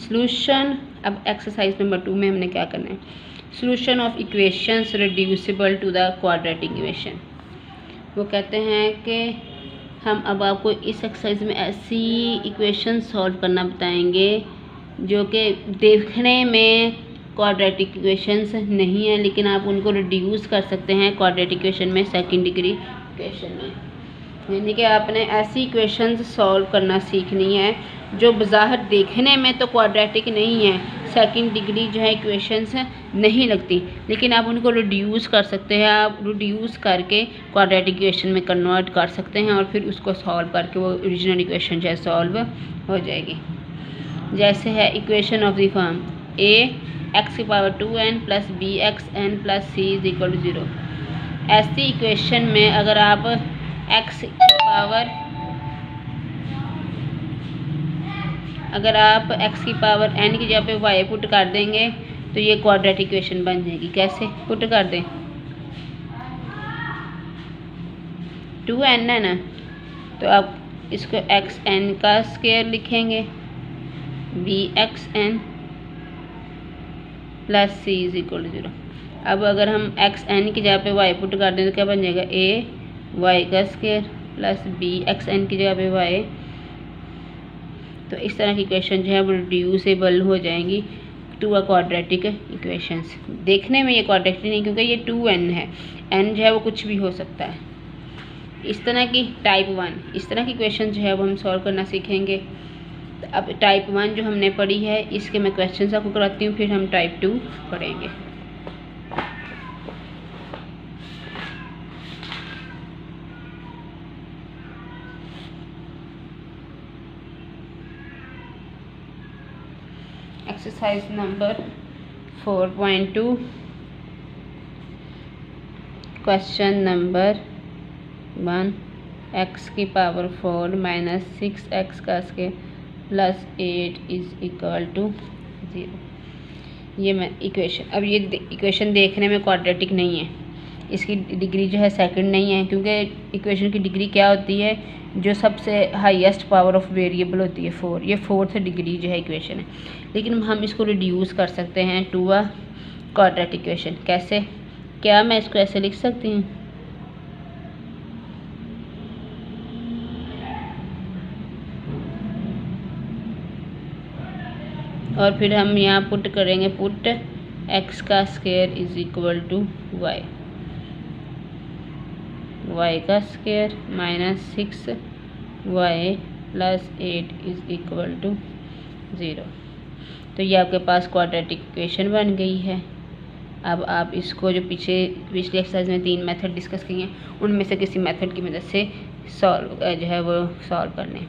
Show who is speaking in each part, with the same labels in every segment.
Speaker 1: Solution. अब exercise number 2 में हमने क्या करना है, solution of equations reducible to the quadratic equation. वो कहते हैं कि हम अब आपको इस एक्सरसाइज में ऐसी इक्वेशन सॉल्व करना बताएंगे जो कि देखने में क्वाड्रेटिक इक्वेशंस नहीं है, लेकिन आप उनको रिड्यूस कर सकते हैं क्वाड्रेटिक इक्वेशन में, सेकंड डिग्री इक्वेशन में। यानी कि आपने ऐसी इक्वेशंस सॉल्व करना सीखनी है जो बज़ाहिर देखने में तो क्वाड्रेटिक नहीं है, सेकंड डिग्री जो है इक्वेशंस नहीं लगती, लेकिन आप उनको रिड्यूस कर सकते हैं। आप रिड्यूस करके क्वाड्रेटिक इक्वेशन में कन्वर्ट कर सकते हैं और फिर उसको सॉल्व करके वो ओरिजिनल इक्वेशन जो है सॉल्व हो जाएगी। जैसे है equation of the form a x की power 2n plus b x n plus c is equal to 0। ऐसी इक्वेशन में अगर आप x की पावर n की जगह पे y पुट कर देंगे तो ये क्वाड्रेटिक इक्वेशन बन जाएगी। कैसे पुट कर दें, 2n है ना, तो आप इसको xn का स्क्वायर लिखेंगे, bxn plus c is equal to 0। अब अगर हम xn की जगह पे y पुट कर दें तो क्या बन जाएगा, a y का स्क्वायर प्लस bxn की जगह पे y। तो इस तरह की इक्वेशन जो है वो रिड्यूसेबल हो जाएंगी टू अ क्वाड्रेटिक इक्वेशंस। देखने में ये क्वाड्रेटिक नहीं क्योंकि ये 2n है, n जो है वो कुछ भी हो सकता है। इस तरह की टाइप 1 इस तरह की इक्वेशन जो है वो हम सॉल्व करना सीखेंगे। अब टाइप 1 जो हमने पढ़ी है इसके मैं क्वेश्चन आपको कराती हूँ, फिर हम टाइप 2 पढ़ेंगे। Exercise number 4.2 question number 1 x की पावर 4 माइनस 6x का square plus 8 is equal to 0। ये मैं इक्वेशन, अब ये इक्वेशन देखने में क्वाड्रेटिक नहीं है, इसकी डिग्री जो है सेकंड नहीं है, क्योंकि इक्वेशन की डिग्री क्या होती है, जो सबसे हाईएस्ट पावर ऑफ वेरिएबल होती है 4, ये 4th डिग्री जो है इक्वेशन है। लेकिन हम इसको रिड्यूस कर सकते हैं टू अ क्वाड्रेटिक इक्वेशन। कैसे, क्या मैं इसको ऐसे लिख सकती हूँ, और फिर हम यहाँ पुट करेंगे, पुट x का square is equal to y, y का square minus 6y plus 8 is equal to 0। तो ये आपके पास क्वाड्रेटिक इक्वेशन बन गई है। अब आप इसको जो पिछली एक्सरसाइज में 3 मेथड डिस्कस किए हैं उनमें से किसी मेथड की मदद से सॉल्व जो है वो सॉल्व कर लें।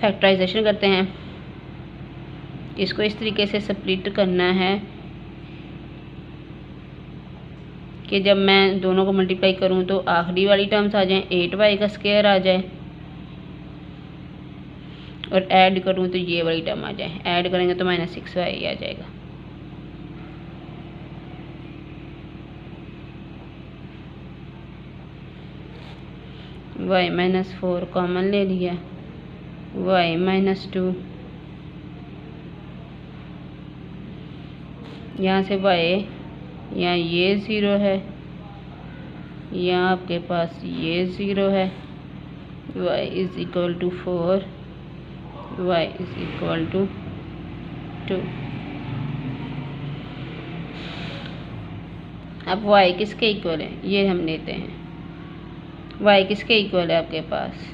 Speaker 1: फैक्टराइजेशन करते हैं, इसको इस तरीके से स्प्लिट करना है कि जब मैं दोनों को मल्टीप्लाई करूं तो आखिरी वाली टर्म्स आ जाएं, 8y का स्क्वायर आ जाए, और ऐड करूं तो ये वाली टर्म आ जाए, ऐड करेंगे तो माइनस 6y आ जाएगा। y माइनस 4 कॉमन ले लिया, y माइनस 2, यहाँ से y, यहाँ ये 0 है, यहाँ आपके पास ये 0 है, y is equal to 4, y is equal to 2। अब y किसके इक्वल है, ये हम लेते हैं, y किसके इक्वल है आपके पास,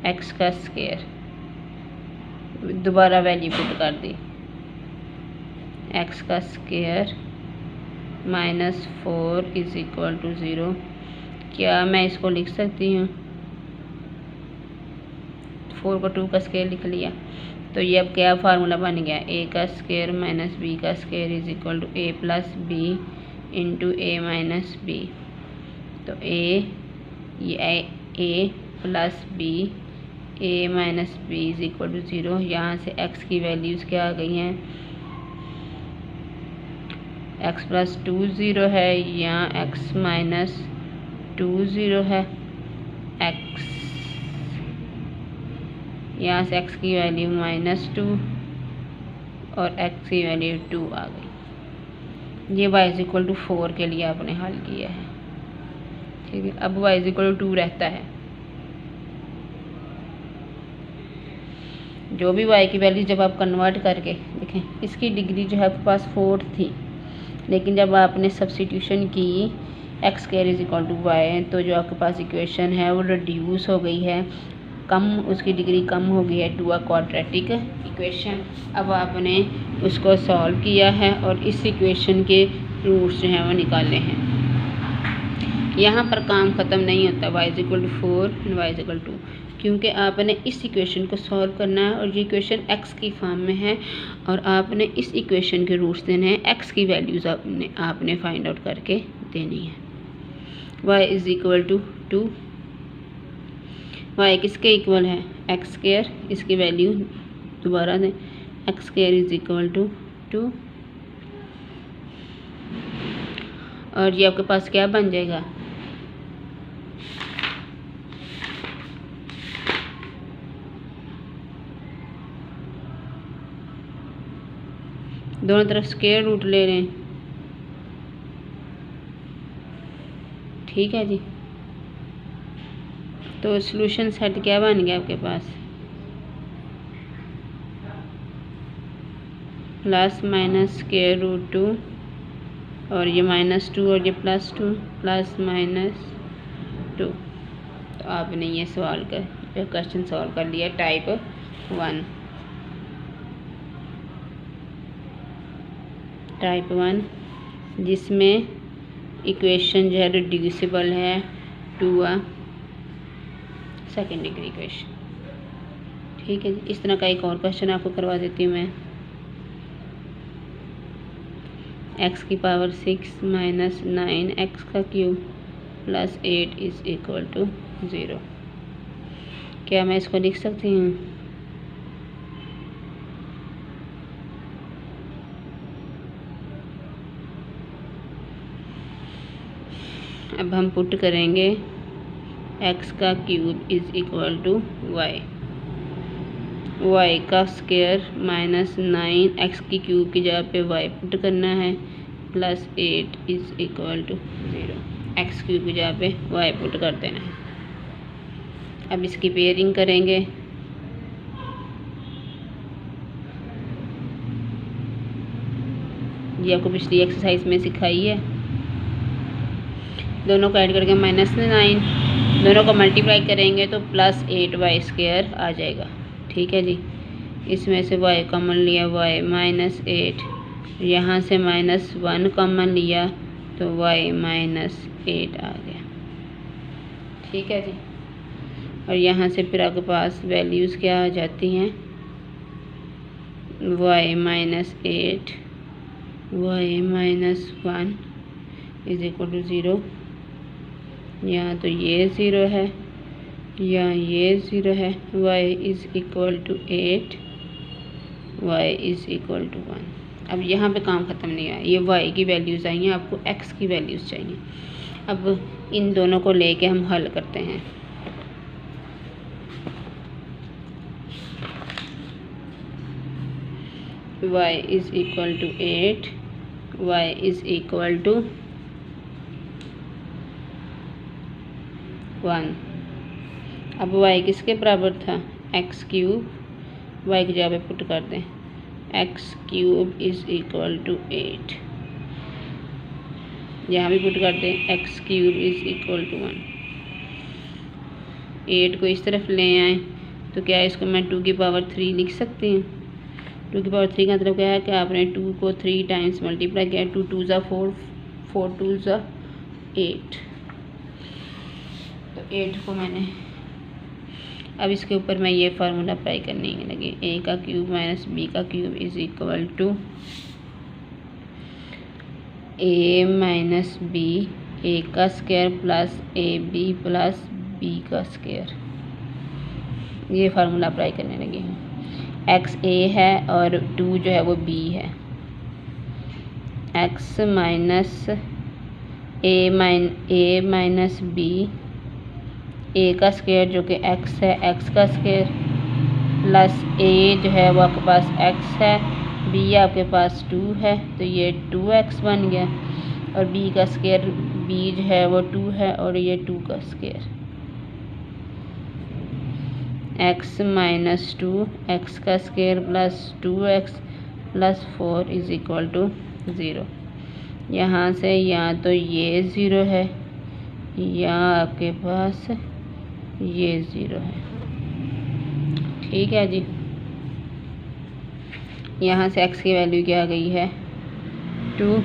Speaker 1: x का स्क्वायर, दोबारा वैल्यू पुट कर दी, x का square minus 4 is equal to 0। क्या मैं इसको लिख सकती हूँ, 4 को 2 का स्क्वायर लिख लिया, तो ये अब क्या फार्मूला बन गया, a का स्क्वायर माइनस b का square is equal to a plus b into a minus b। तो a plus b, a minus b is equal to 0। यहाँ से x की वैल्यूज़ क्या आ गई हैं, x प्लस 2 0 है, यहाँ x माइनस 2 0 है, x यहाँ से x की वैल्यू -2 और x की वैल्यू 2 आ गई। ये y = 4 के लिए आपने हल किया है, ठीक है। अब y = 2 रहता है, जो भी y की वैल्यू जब आप कन्वर्ट करके देखें, इसकी डिग्री जो है आपके पास 4 थी, लेकिन जब आपने सब्स्टिट्यूशन की x² = y, तो जो आपके पास इक्वेशन है वो रिड्यूस हो गई है, कम, उसकी डिग्री कम हो गई है टू अ क्वाड्रेटिक इक्वेशन। अब आपने उसको सॉल्व किया है और इस इक्वेशन के रूट्स जो हैं वो निकाले हैं। यहाँ पर काम ख़त्म नहीं होता y = 4 एंड y = 2, क्योंकि आपने इस इक्वेशन को सॉल्व करना है और ये इक्वेशन x की फॉर्म में है और आपने इस इक्वेशन के रूट्स देने हैं, x की वैल्यूज़ आपने फाइंड आउट करके देनी है। y = 2, y किसके इक्वल है, x², इसकी वैल्यू दोबारा दें, x² = 2 और ये आपके पास क्या बन जाएगा, दोनों तरफ स्क्वायर रूट ले रहे हैं, ठीक है जी। तो सॉल्यूशन सेट क्या बन गया आपके पास, ±√2 और ये -2 और ये +2 ±2। तो आपने ये क्वेश्चन सॉल्व कर लिया टाइप 1, जिसमें इक्वेशन जो है रिड्यूसिबल है to a second degree equation, ठीक है जी। इस तरह का एक और क्वेश्चन आपको करवा देती हूँ मैं। x⁻6 - 9x³ + 8 = 0। क्या मैं इसको लिख सकती हूँ, अब हम पुट करेंगे x³ = y² -9 x³ की जगह पे y पुट करना है +8 = 0, x³ की जगह पे y पुट कर देना है। अब इसकी पेयरिंग करेंगे, ये आपको पिछली एक्सरसाइज में सिखाई है। दोनों को ऐड करके -9, दोनों को मल्टीप्लाई करेंगे तो +8y² आ जाएगा, ठीक है जी। इसमें से y कॉमन लिया, y -8, यहाँ से -1 कॉमन लिया तो y -8 आ गया, ठीक है जी। और यहाँ से फिर आपके पास वैल्यूज़ क्या आ जाती हैं, y -8, y -1 = 0, यहाँ तो ये 0 है, यहाँ ये 0 है, y = 8, y = 1। अब यहाँ पे काम ख़त्म नहीं हुआ, ये y की वैल्यूज़ आई हैं, आपको x की वैल्यूज़ चाहिए। अब इन दोनों को लेके हम हल करते हैं। y = 8, y = 1। अब y किसके बराबर था, x³ y की जगह पे पुट कर दें, x³ = 8, यहाँ भी पुट कर दें x³ = 1। 8 को इस तरफ ले आए तो क्या है, इसको मैं 2⁻³ लिख सकती हूँ। 2⁻³ का मतलब क्या है कि आपने 2 को 3 टाइम्स मल्टीप्लाई किया, 2 2 ज़ा 4, 4 2 ज़ा 8, तो 8 को मैंने, अब इसके ऊपर मैं ये फार्मूला अप्लाई करने लगी, a³ - b³ = a² - b a² + ab b², ये फार्मूला अप्लाई करने लगी हूँ। x a है और 2 जो है वो b है, x - b a² जो कि x है, x² प्लस ए जो है वो आपके पास x है, b आपके पास 2 है, तो ये 2x बन गया। और b का स्क्वायर, b जो है वो 2 है और ये 2 का स्क्वायर, x माइनस 2 x का square plus 2x plus 4 is equal to 0। यहाँ से या तो ये 0 है या आपके पास ये 0 है। ठीक है जी, यहाँ से x की वैल्यू क्या आ गई है 2।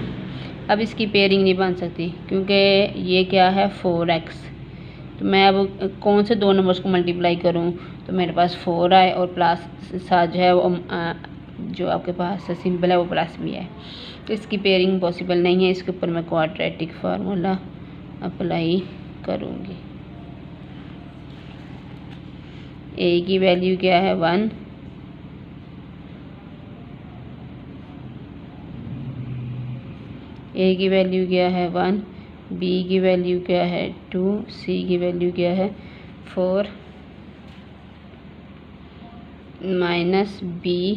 Speaker 1: अब इसकी पेयरिंग नहीं बन सकती क्योंकि ये क्या है 4x। तो मैं अब कौन से दो नंबर्स को मल्टीप्लाई करूँ, तो मेरे पास 4 आए और प्लस साथ जो है वो जो आपके पास सिंपल है वो प्लस भी है, तो इसकी पेयरिंग पॉसिबल नहीं है। इसके ऊपर मैं क्वाड्रेटिक फार्मूला अप्लाई करूँगी। a की वैल्यू क्या है 1, a की वैल्यू क्या है 1, b की वैल्यू क्या है 2, c की वैल्यू क्या है 4 minus b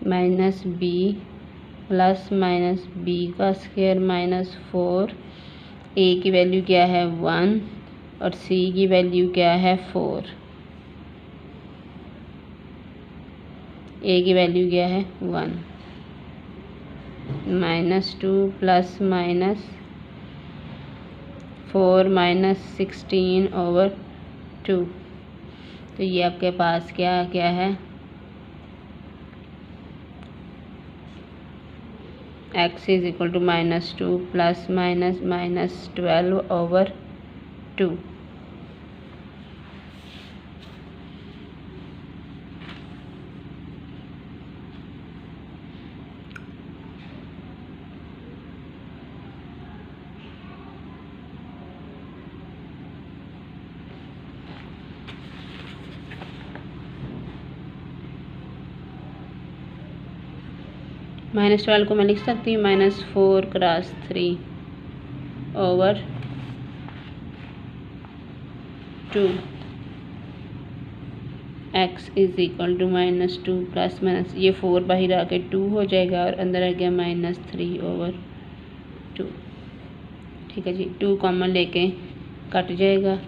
Speaker 1: minus b plus minus b का स्क्वायर माइनस 4। a की वैल्यू क्या है 1 और c की वैल्यू क्या है 4। a की वैल्यू क्या है 1 माइनस 2 प्लस माइनस 4 माइनस 16/2। तो ये आपके पास क्या क्या है x is equal to -2 plus minus -12/2। -12 को मैं लिख सकती हूँ -4 cross 3/2। x is equal to -2 plus minus ये 4 बाहर आके 2 हो जाएगा और अंदर आ गया -3/2। ठीक है जी, 2 कॉमन लेके कट जाएगा,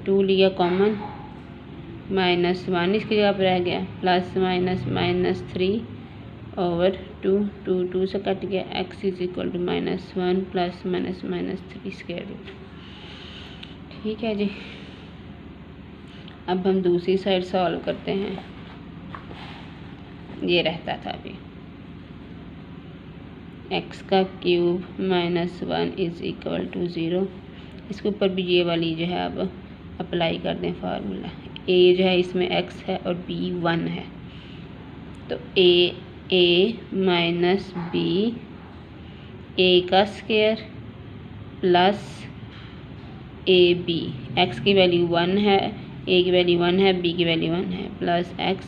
Speaker 1: 2 लिया कॉमन, -1 इसकी जगह पर रह गया, प्लस माइनस -3/2, 2 से कट गया। x is equal to -1 plus -3 square root. ठीक है जी, अब हम दूसरी साइड सॉल्व करते हैं। ये रहता था अभी x का क्यूब -1 इज इक्वल टू 0। इसके ऊपर भी ये वाली जो है अब अप्लाई कर दें फार्मूला। a जो है इसमें x है और b 1 है, तो a माइनस b a का स्क्वायर प्लस ab, x की वैल्यू 1 है, a की वैल्यू 1 है, b की वैल्यू 1 है, प्लस x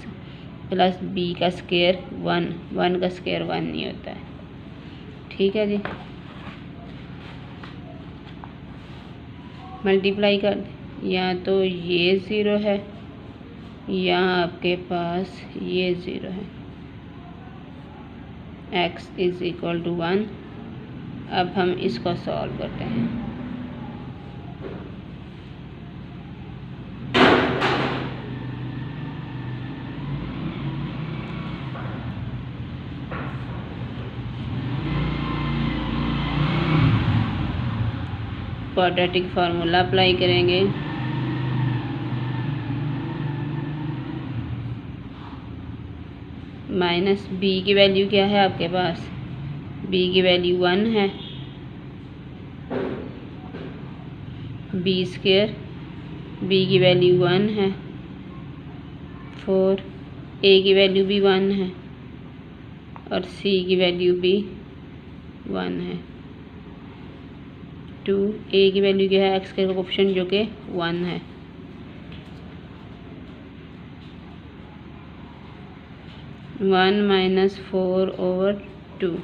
Speaker 1: प्लस b का स्क्वायर 1 का स्क्वायर 1 नहीं होता है। ठीक है जी, मल्टीप्लाई कर दें, या तो ये 0 है या आपके पास ये 0 है। x is equal to 1। अब हम इसको सॉल्व करते हैं। क्वाड्रेटिक फार्मूला अप्लाई करेंगे। माइनस b की वैल्यू क्या है आपके पास, b की वैल्यू 1 है, b स्क्वायर, b की वैल्यू 1 है, 4, a की वैल्यू भी 1 है और c की वैल्यू भी 1 है, 2, a की वैल्यू क्या है, x का ऑप्शन जो कि 1 है, 1 - 4/2।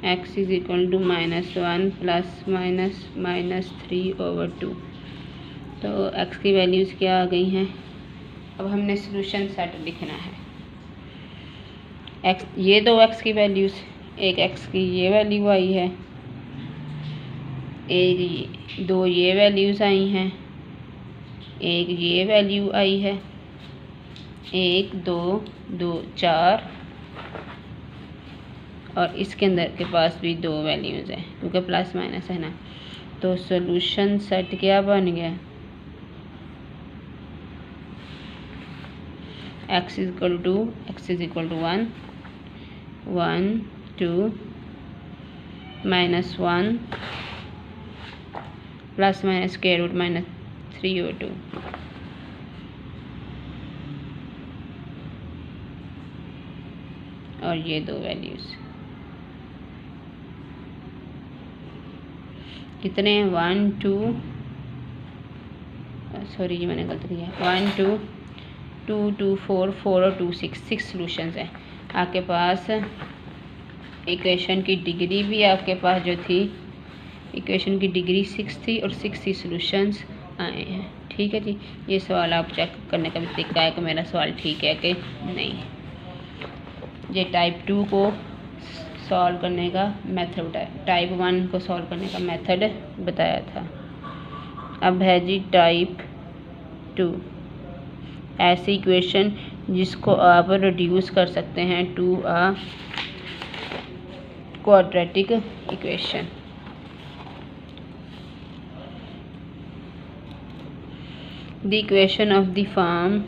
Speaker 1: x is equal to -1 plus minus 3/2। तो x की वैल्यूज़ क्या आ गई हैं। अब हमने सॉल्यूशन सेट लिखना है। x, ये दो x की वैल्यूज़, एक x की ये वैल्यू आई है, दो ये वैल्यूज़ आई हैं, एक ये वैल्यू आई है, 1 2 2 4, और इसके अंदर के पास भी दो वैल्यूज़ हैं क्योंकि प्लस माइनस है ना। तो सॉल्यूशन सेट क्या बन गया, x is equal to 1 1 2 -1 plus minus square root -3/2। और ये दो वैल्यूज़ कितने हैं, 1 2, सॉरी ये मैंने गलत किया, 1 2 2 2 4 4 और 2 6 सॉल्यूशंस हैं आपके पास। इक्वेशन की डिग्री भी आपके पास जो थी, इक्वेशन की डिग्री 6 थी और 6 ही सॉल्यूशंस आए हैं। ठीक है जी, ये सवाल आप चेक करने का भी तरीका है कि मेरा सवाल ठीक है कि नहीं। ये टाइप 2 को सॉल्व करने का मेथड है, टाइप 1 को सॉल्व करने का मेथड बताया था। अब है जी टाइप 2, ऐसी इक्वेशन जिसको आप रिड्यूस कर सकते हैं to a quadratic equation. The equation of the form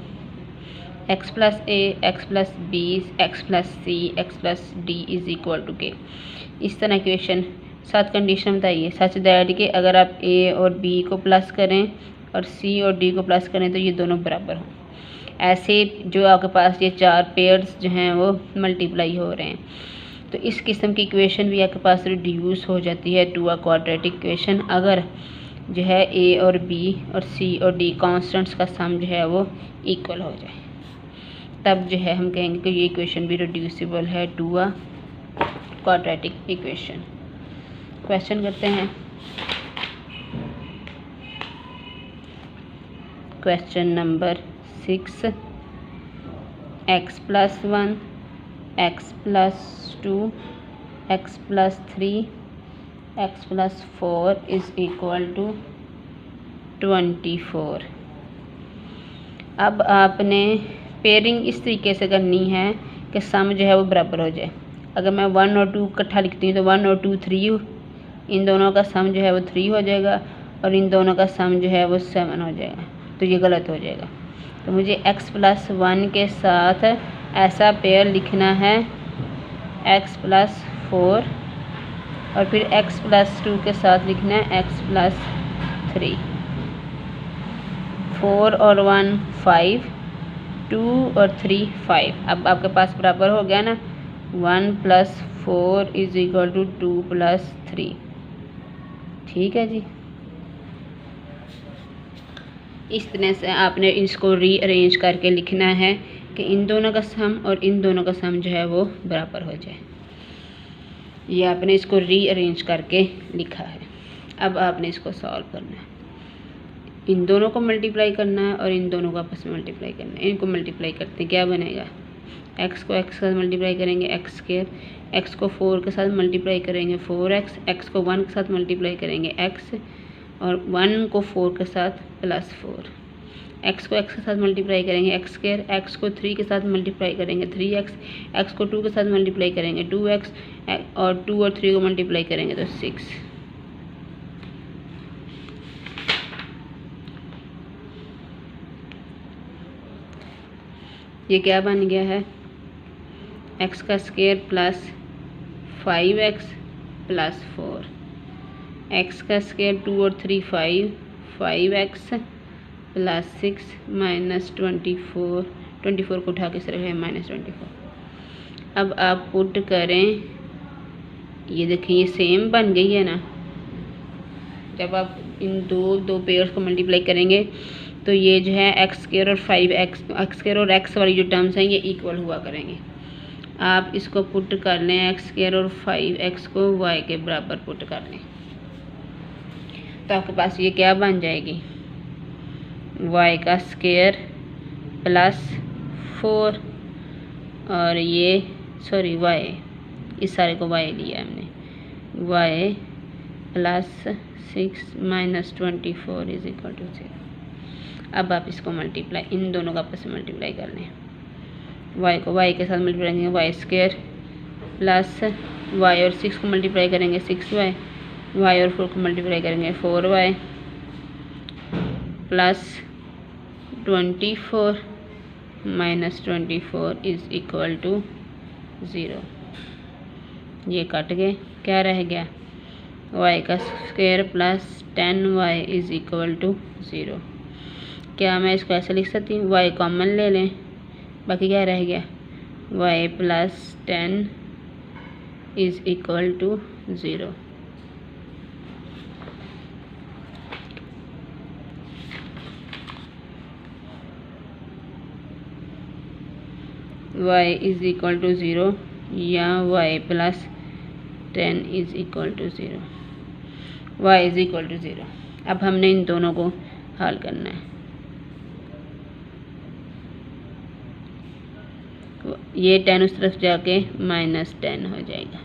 Speaker 1: x + a x + b x + c x + d is equal to k। इस तरह इक्वेशन, साथ कंडीशन बताइए, सच दैट कि अगर आप a और b को प्लस करें और c और d को प्लस करें तो ये दोनों बराबर हों। ऐसे जो आपके पास ये चार पेयर्स जो हैं वो मल्टीप्लाई हो रहे हैं, तो इस किस्म की इक्वेशन भी आपके पास रिड्यूस हो जाती है टू अ क्वाड्रेटिक इक्वेशन अगर जो है a और b और c और d कॉन्स्टेंट्स का सम जो है वो इक्वल हो जाए, तब जो है हम कहेंगे कि ये इक्वेशन भी रिड्यूसिबल है to a quadratic equation. Question करते हैं। Question number 6, x + 1 x + 2 x + 3 x + 4 is equal to 24। अब आपने पेयरिंग इस तरीके से करनी है कि सम जो है वो बराबर हो जाए। अगर मैं 1 और 2 इकट्ठा लिखती हूँ तो 1 और 2 3, इन दोनों का सम जो है वो 3 हो जाएगा और इन दोनों का सम जो है वो 7 हो जाएगा, तो ये गलत हो जाएगा। तो मुझे x + 1 के साथ ऐसा पेयर लिखना है x + 4 और फिर x + 2 के साथ लिखना है x + 3। 4 और 1 5, 2 और 3 5। अब आपके पास बराबर हो गया ना, 1 + 4 इज इक्वल टू 2 + 3। ठीक है जी, इस तरह से आपने इसको रीअरेंज करके लिखना है कि इन दोनों का सम और इन दोनों का सम जो है वो बराबर हो जाए। ये आपने इसको रीअरेंज करके लिखा है। अब आपने इसको सॉल्व करना है, इन दोनों को मल्टीप्लाई करना है और इन दोनों को आपस में मल्टीप्लाई करना है। इनको मल्टीप्लाई करते हैं, क्या बनेगा, x को x के साथ मल्टीप्लाई करेंगे x², x को 4 के साथ मल्टीप्लाई करेंगे 4x, x को 1 के साथ मल्टीप्लाई करेंगे x और 1 को 4 के साथ +4, x को x के साथ मल्टीप्लाई करेंगे x², x को 3 के साथ मल्टीप्लाई करेंगे 3x, x को 2 के साथ मल्टीप्लाई करेंगे 2x और 2 और 3 को मल्टीप्लाई करेंगे तो 6। ये क्या बन गया है, x² + 5x + 4, x² 2 और 3 5, 5x + 6 -24, 24 को उठा के सिर्फ है -24। अब आप पुट करें, ये देखिए ये सेम बन गई है ना। जब आप इन दो पेयर्स को मल्टीप्लाई करेंगे तो ये जो है x² और 5x, x² और x वाली जो टर्म्स हैं ये इक्वल हुआ करेंगे आप इसको पुट कर लें एक्स स्क्वायर और 5x को y के बराबर पुट कर लें, तो आपके पास ये क्या बन जाएगी, y का स्क्वायर प्लस 4 और ये सॉरी y, इस सारे को y लिया हमने, y plus 6 minus 24 is equal to 0। अब आप इसको मल्टीप्लाई, इन दोनों का आपस में मल्टीप्लाई कर लें, y को y के साथ मल्टीप्लाई करेंगे वाई स्क्वायर प्लस y और 6 को मल्टीप्लाई करेंगे 6y, y और 4 को मल्टीप्लाई करेंगे 4y plus 24 minus 24 is equal to 0। ये कट गए, क्या रह गया, y का square plus 10y is equal to 0। क्या मैं इसको ऐसे लिख सकती हूँ, y कॉमन ले लें, बाकी क्या रह गया, y plus 10 is equal to 0। y is equal to 0 या y plus 10 is equal to 0, y is equal to 0। अब हमने इन दोनों को हल करना है, ये 10 उस तरफ जाके माइनस 10 हो जाएगा,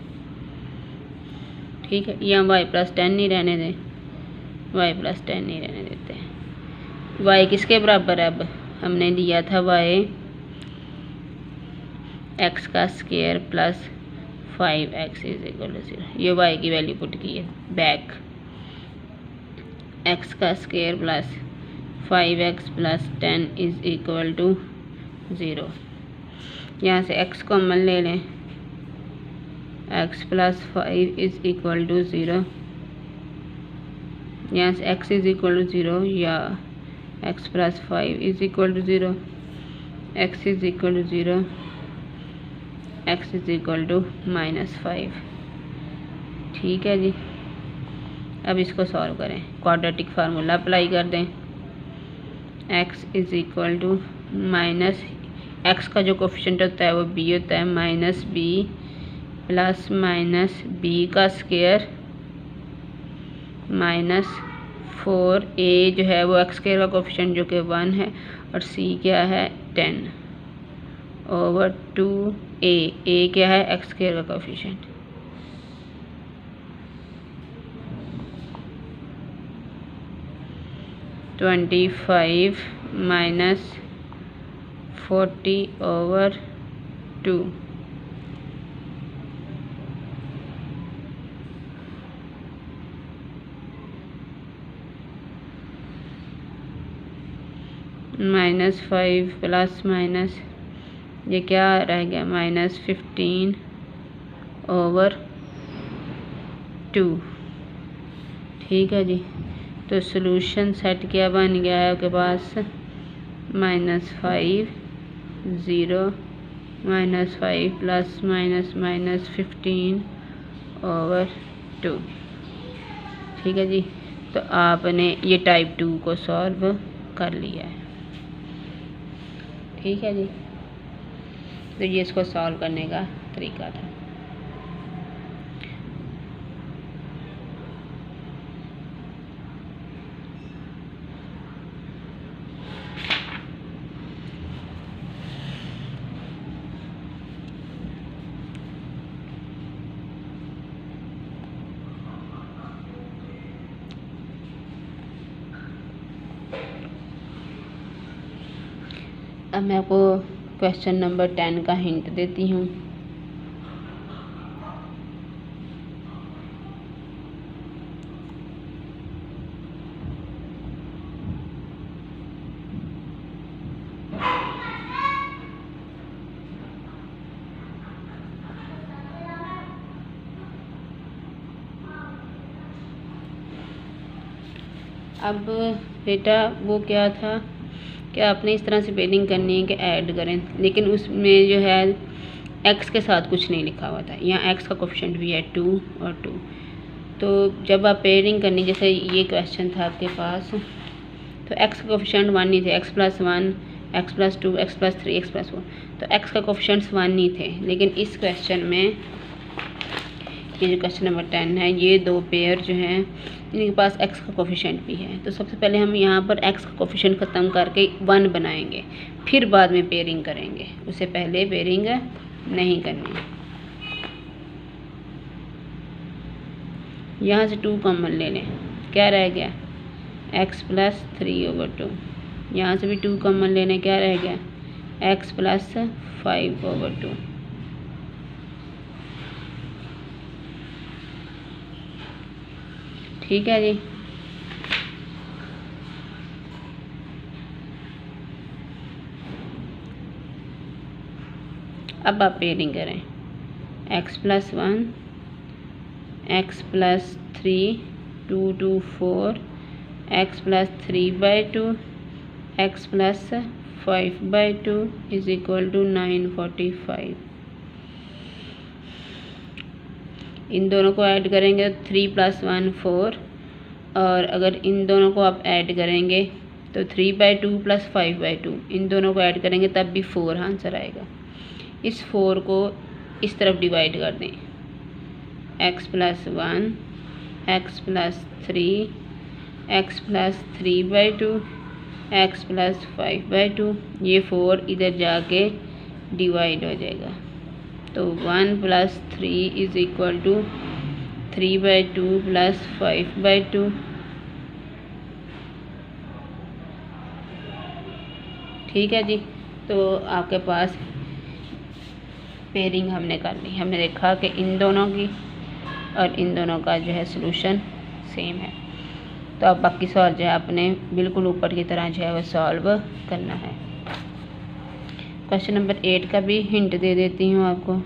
Speaker 1: ठीक है। यहाँ y प्लस 10 नहीं रहने दें, y प्लस 10 नहीं रहने देते हैं। y किसके बराबर है, अब हमने लिया था y x का square plus 5x is equal to 0। ये y की वैल्यू पुट की है, बैक x का square plus 5x plus 10 is equal to 0। यहाँ से x कॉमन ले लें, x plus 5 is equal to 0। यहाँ से x इज इक्वल टू 0 या x plus 5 is equal to 0, x is equal to 0, x is equal to minus 5, ठीक है जी। अब इसको सॉल्व करें, क्वाड्रेटिक फार्मूला अप्लाई कर दें, x is equal to minus, x का जो कोफिशिएंट होता है वो b होता है, minus b plus minus b का स्क्वायर माइनस 4a जो है वो x स्क्वायर का कोफिशिएंट जो कि 1 है, और c क्या है 10 ओवर 2a, a क्या है x स्क्वायर का coefficient. Twenty 25 minus 40 over 2 minus 5 plus minus ये क्या रह गया, माइनस 15 ओवर 2, ठीक है जी। तो सॉल्यूशन सेट क्या बन गया है आपके पास, -5 0 -5 प्लस माइनस माइनस 15 ओवर 2, ठीक है जी। तो आपने ये टाइप 2 को सॉल्व कर लिया है, ठीक है जी। तो ये इसको सॉल्व करने का तरीका था। अब मैं आपको क्वेश्चन नंबर 10 का हिंट देती हूँ। अब बेटा वो क्या था कि आपने इस तरह से पेयरिंग करनी है कि ऐड करें, लेकिन उसमें जो है एक्स के साथ कुछ नहीं लिखा हुआ था। यहाँ एक्स का कोफिशिएंट भी है 2 और 2। तो जब आप पेयरिंग करनी, जैसे ये क्वेश्चन था आपके पास, तो एक्स का कोफिशिएंट 1 नहीं थे, x plus 1 x+2, x+3, x+4। तो x का कोफिशिएंट्स 1 ही थे, लेकिन इस क्वेश्चन में ये जो क्वेश्चन नंबर 10 है, ये दो पेयर जो हैं इनके पास x का कोफिशिएंट भी है। तो सबसे पहले हम यहाँ पर x का कोफिशिएंट ख़त्म करके 1 बनाएंगे, फिर बाद में पेयरिंग करेंगे, उससे पहले पेयरिंग नहीं करनी। यहाँ से 2 कॉमन ले लें, क्या रह गया x+3/2। यहाँ से भी 2 कॉमन लेने, क्या रह गया x+5/2। ठीक है जी। अब आप पेयरिंग करें, x+1, x+3, 2 2 4, x+3/2, x+5/2 is equal to 945। इन दोनों को ऐड करेंगे तो 3 + 1 4, और अगर इन दोनों को आप ऐड करेंगे तो 3/2 + 5/2, इन दोनों को ऐड करेंगे तब भी 4 आंसर आएगा। इस 4 को इस तरफ डिवाइड कर दें, x+1, x+3, x+3/2, x+5/2, ये 4 इधर जाके डिवाइड हो जाएगा। तो 1 + 3 इज इक्वल टू 3/2 + 5/2। ठीक है जी। तो आपके पास पेयरिंग हमने कर ली, हमने देखा कि इन दोनों की और इन दोनों का जो है सॉल्यूशन सेम है। तो अब बाकी सवाल जो है आपने बिल्कुल ऊपर की तरह जो है वो सॉल्व करना है। क्वेश्चन नंबर 8 का भी हिंट दे देती हूँ आपको।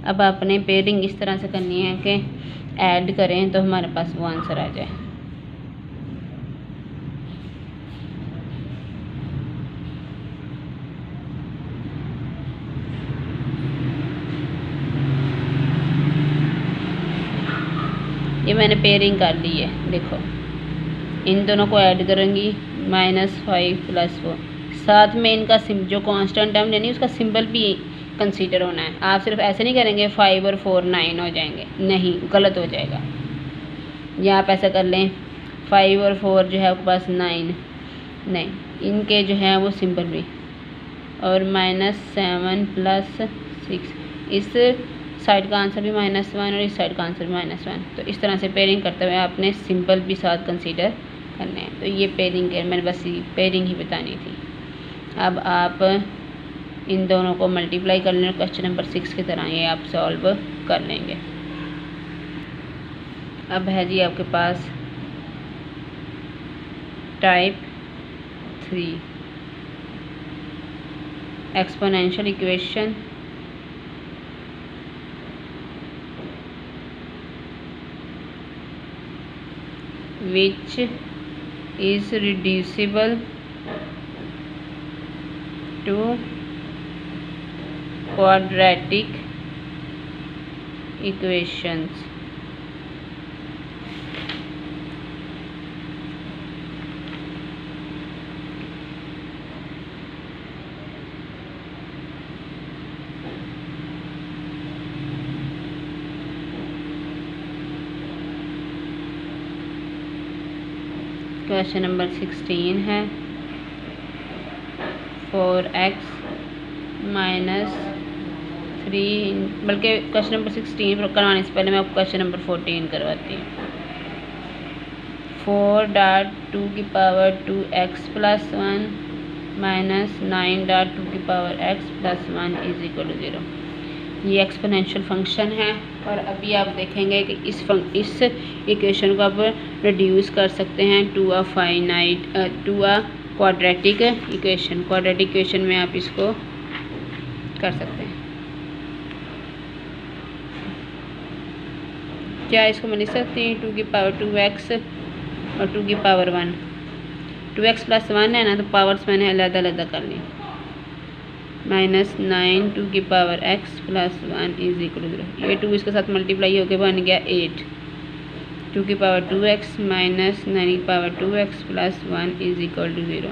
Speaker 1: अब आपने पेयरिंग इस तरह से करनी है कि ऐड करें तो हमारे पास वो आंसर आ जाए। ये मैंने पेयरिंग कर ली है, देखो इन दोनों को ऐड करूँगी, -5 + 4, साथ में इनका जो कांस्टेंट टर्म यानी उसका सिंबल भी कंसीडर होना है। आप सिर्फ ऐसे नहीं करेंगे 5 और 4 9 हो जाएंगे, नहीं, गलत हो जाएगा। या आप ऐसा कर लें 5 और 4 जो है आपके पास 9, नहीं, इनके जो है वो सिंबल भी, और -7 + 6, इस साइड का आंसर भी -1 और इस साइड का आंसर भी -1। तो इस तरह से पेयरिंग करते हुए आपने सिंबल भी साथ कंसीडर करने हैं। तो ये पेयरिंग है, मैंने बस पेयरिंग ही बतानी थी। अब आप इन दोनों को मल्टीप्लाई कर लें, क्वेश्चन नंबर 6 की तरह ये आप सॉल्व कर लेंगे। अब है जी आपके पास type 3 exponential equation which is reducible to quadratic equations। Question number 16 है 4x - 3, बल्कि क्वेश्चन नंबर 16 करवाने से पहले मैं आपको क्वेश्चन नंबर 14 करवाती हूँ। 4.2x + 1 - 9.2x + 1 is equal to 0। ये एक्सपोनेंशियल फंक्शन है, और अभी आप देखेंगे कि इस इक्वेशन को आप रिड्यूस कर सकते हैं to a quadratic equation. Quadratic equation में आप इसको कर सकते हैं। क्या इसको मैं लिख सकती हूँ 2x और 2 की पावर 1। 2x + 1 है ना, तो पावर्स मैंने अलग अलग कर ली। माइनस 9 टू की power x plus 1 is equal to 0। ये 2 इसके साथ मल्टीप्लाई होकर बन गया 8 टू की पावर 2x माइनस 9 की power 2x plus 1 is equal to 0।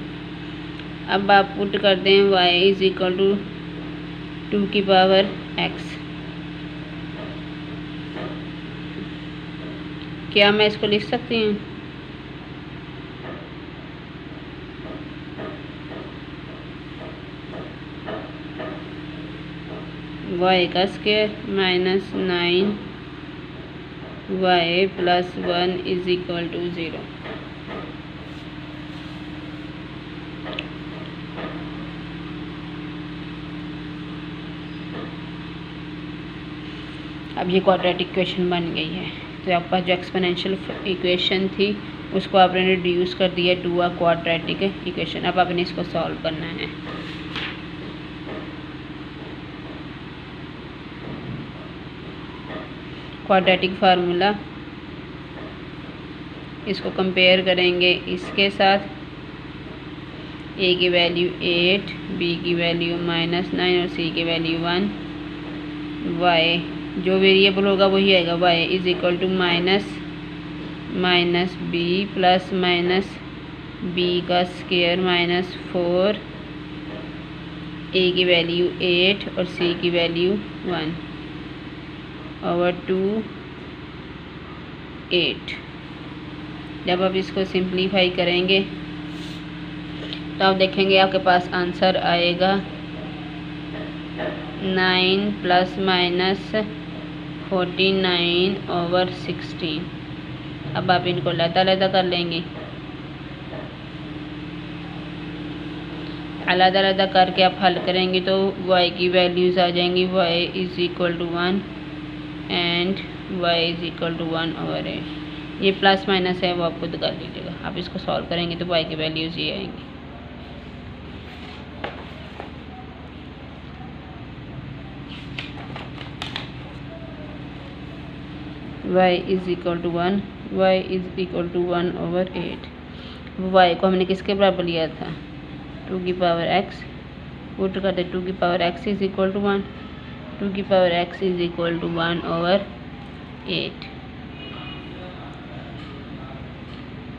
Speaker 1: अब आप पुट कर दें y इज इक्वल टू 2 की पावर x। क्या मैं इसको लिख सकती हूँ? y का square minus 9 y plus 1 is equal to 0। अब ये क्वाड्रेटिक इक्वेशन बन गई है। तो आपके पास जो एक्सपोनेंशियल इक्वेशन थी उसको आपने रिड्यूस कर दिया टू अ क्वाड्रेटिक इक्वेशन। अब आपने इसको सॉल्व करना है। क्वाड्रेटिक फार्मूला, इसको कंपेयर करेंगे इसके साथ। a की वैल्यू 8, b की वैल्यू माइनस 9 और c की वैल्यू 1। y जो वेरिएबल होगा वही आएगा। y is equal to minus b plus minus b का स्क्वायर माइनस 4, a की वैल्यू 8 और c की वैल्यू 1 ओवर 2 8। जब आप इसको सिंप्लीफाई करेंगे तो आप देखेंगे आपके पास आंसर आएगा 9 प्लस माइनस 49 ओवर 16। अब आप इनको अलग-अलग कर लेंगे। अलग-अलग करके आप हल करेंगे तो y की वैल्यूज़ आ जाएंगी। y is equal to 1 and y is equal to 1 over 8। ये प्लस माइनस है वो आप खुद कर लीजिएगा। आप इसको सॉल्व करेंगे तो y की वैल्यूज़ ये आएंगी। y is equal to 1, y is equal to 1 over 8। y को हमने किसके बराबर लिया था? 2 की पावर x। पुट करते 2 की power x is equal to 1, 2 की power x is equal to 1 over 8।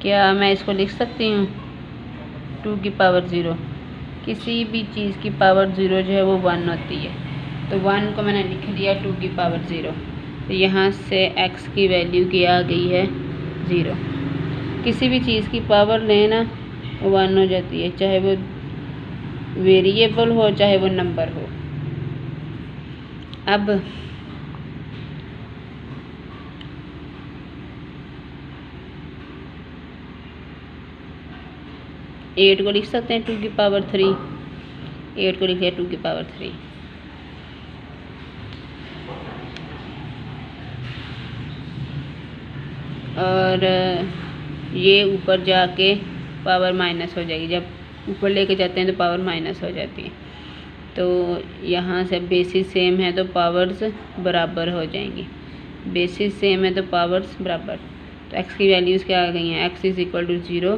Speaker 1: क्या मैं इसको लिख सकती हूँ 2 की पावर 0? किसी भी चीज़ की पावर 0 जो है वो 1 होती है। तो 1 को मैंने लिख दिया 2 की पावर 0। तो यहाँ से x की वैल्यू क्या आ गई है? 0। किसी भी चीज़ की पावर लेना 1 हो जाती है, चाहे वो वेरिएबल हो चाहे वो नंबर हो। अब एट को लिख सकते हैं 2 की पावर 3। 8 को लिख दिया 2 की पावर 3। और ये ऊपर जाके पावर माइनस हो जाएगी। जब ऊपर लेके जाते हैं तो पावर माइनस हो जाती है। तो यहाँ से बेसिस सेम है तो पावर्स बराबर हो जाएंगी। बेसिस सेम है तो पावर्स बराबर। तो x की वैल्यूज़ क्या आ गई हैं? x is equal to 0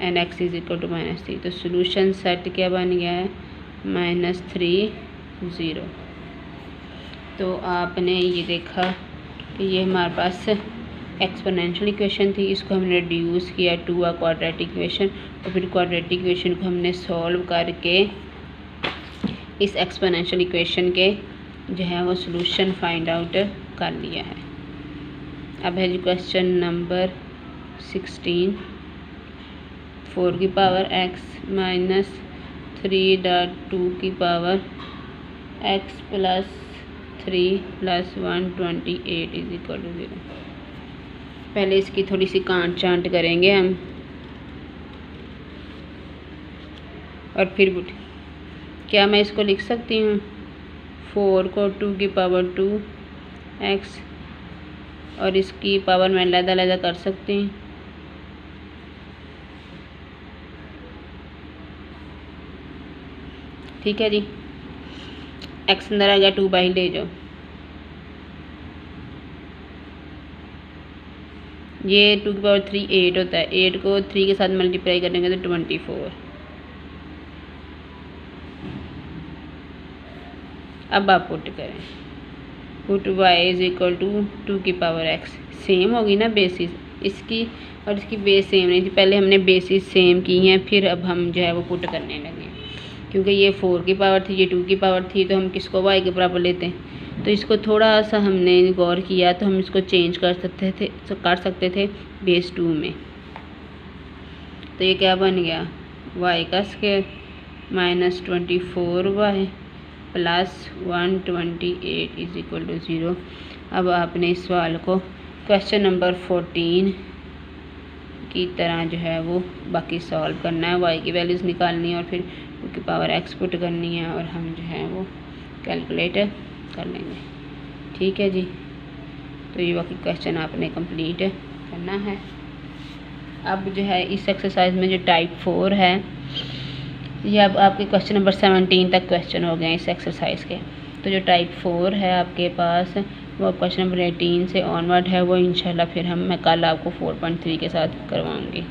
Speaker 1: and x is equal to -3। तो सोल्यूशन सेट क्या बन गया है? -3 0। तो आपने ये देखा कि ये हमारे पास एक्सपोनेंशियल इक्वेशन थी। इसको हमने रिड्यूस किया टू अ क्वाड्रेटिक इक्वेशन और फिर क्वाड्रेटिक इक्वेशन को हमने सॉल्व करके इस एक्सपोनेंशियल इक्वेशन के जो है वो सॉल्यूशन फाइंड आउट कर लिया है। अब है जी क्वेश्चन नंबर 16। 4 की पावर x माइनस 3.2 की power x plus 3 plus 128 is equal to 0। पहले इसकी थोड़ी सी कांट चांट करेंगे हम और फिर क्या मैं इसको लिख सकती हूँ 4 को 2 की पावर 2 x और इसकी पावर मैं अलग-अलग कर सकती हूँ। ठीक है जी। x अंदर आ गया, 2 बाई ले जाओ। ये 2 की पावर 3 8 होता है। 8 को 3 के साथ मल्टीप्लाई करेंगे तो 24। अब आप पुट करें, put y is equal to 2 की पावर x, सेम होगी ना बेसिस इसकी और इसकी बेस सेम नहीं थी, पहले हमने बेसिस सेम की हैं, फिर अब हम जो है वो पुट करने लगे क्योंकि ये 4 की पावर थी, ये 2 की पावर थी, तो हम किसको y के बराबर लेते हैं। तो इसको थोड़ा सा हमने गौर किया तो हम इसको चेंज कर सकते थे बेस 2 में। तो ये क्या बन गया, y का square minus 24y plus 128 is equal to 0। अब आपने इस सवाल को क्वेश्चन नंबर 14 की तरह जो है वो बाकी सॉल्व करना है, y की वैल्यूज़ निकालनी है और फिर 2 की पावर x पुट करनी है और हम जो है वो कैलकुलेट कर लेंगे। ठीक है जी, तो ये बाकी क्वेश्चन आपने कंप्लीट करना है। अब जो है इस एक्सरसाइज में जो टाइप 4 है, ये अब आपके क्वेश्चन नंबर 17 तक क्वेश्चन हो गए हैं इस एक्सरसाइज के। तो जो टाइप 4 है आपके पास वो क्वेश्चन नंबर 18 से ऑनवर्ड है, वो इंशाल्लाह फिर मैं कल आपको 4.3 के साथ करवाऊँगी।